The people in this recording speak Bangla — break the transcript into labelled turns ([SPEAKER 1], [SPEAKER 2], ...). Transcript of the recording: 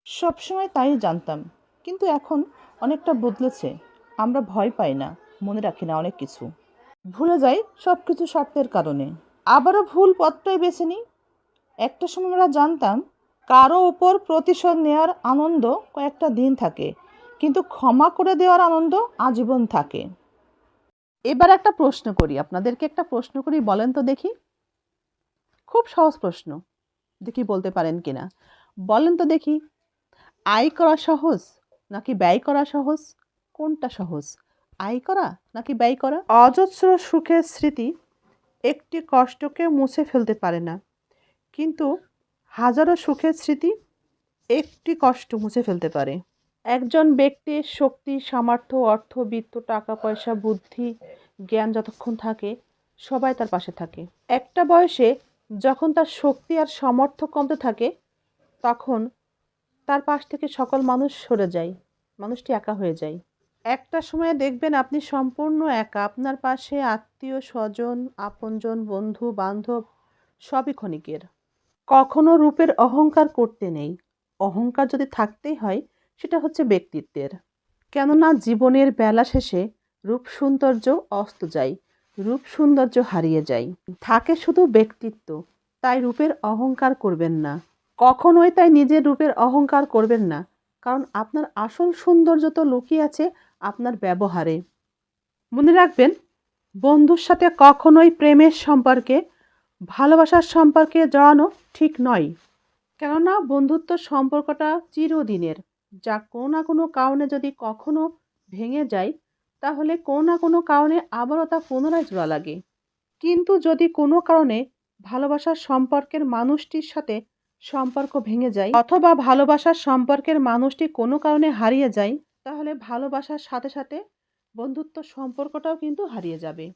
[SPEAKER 1] সবসময় তাই জানতাম, কিন্তু এখন অনেকটা বদলেছে। আমরা ভয় পাই না, মনে রাখি না অনেক কিছু, ভুলে যাই সব কিছু স্বার্থের কারণে। আবারও ভুল পথটাই বেছে নিই। একটা সময় আমরা জানতাম কারো ওপর প্রতিশোধ নেওয়ার আনন্দ কয়েকটা দিন থাকে, কিন্তু ক্ষমা করে দেওয়ার আনন্দ আজীবন থাকে। এবার একটা প্রশ্ন করি, আপনাদেরকে একটা প্রশ্ন করি, বলেন তো দেখি। খুব সহজ প্রশ্ন, দেখি বলতে পারেন কিনা। বলেন তো দেখি, আয় করা সহজ নাকি ব্যয় করা সহজ? কোনটা সহজ, আয় করা নাকি ব্যয় করা? অজস্র সুখের স্মৃতি একটি কষ্টকে মুছে ফেলতে পারে না, কিন্তু হাজারো সুখের স্মৃতি একটি কষ্ট মুছে ফেলতে পারে। একজন ব্যক্তির শক্তি, সামর্থ্য, অর্থ, বিত্ত, টাকা পয়সা, বুদ্ধি, জ্ঞান যতক্ষণ থাকে সবাই তার পাশে থাকে। একটা বয়সে যখন তার শক্তি আর সামর্থ্য কমতে থাকে, তখন তার পাশ থেকে সকল মানুষ সরে যায়, মানুষটি একা হয়ে যায়। একটা সময়ে দেখবেন আপনি সম্পূর্ণ একা, আপনার পাশে আত্মীয় স্বজন, আপনজন, বন্ধু বান্ধব সবই ক্ষণিকের। কখনো রূপের অহংকার করতে নেই, অহংকার যদি থাকতেই হয় সেটা হচ্ছে ব্যক্তিত্বের। কেননা জীবনের বেলা শেষে রূপ সৌন্দর্য অস্ত যায়, রূপ সৌন্দর্য হারিয়ে যায়, থাকে শুধু ব্যক্তিত্ব। তাই রূপের অহংকার করবেন না, কখনোই তাই নিজের রূপের অহংকার করবেন না, কারণ আপনার আসল সৌন্দর্য তো লুকিয়ে আছে আপনার ব্যবহারে। মনে রাখবেন, বন্ধুর সাথে কখনোই প্রেমের সম্পর্কে, ভালোবাসার সম্পর্কে জড়ানো ঠিক নয়। কেননা বন্ধুত্ব সম্পর্কটা চিরদিনের, যা কোনো না কোনো কারণে যদি কখনো ভেঙে যায়, তাহলে কোনো না কোনো কারণে আবারও তা পুনরায় জোড়া লাগে। কিন্তু যদি কোনো কারণে ভালোবাসার সম্পর্কের মানুষটির সাথে সম্পর্ক ভেঙে যায়, অথবা ভালোবাসার সম্পর্কের মানুষটি কোনো কারণে হারিয়ে যায়, তাহলে ভালোবাসার সাথে সাথে বন্ধুত্ব সম্পর্কটাও কিন্তু হারিয়ে যাবে।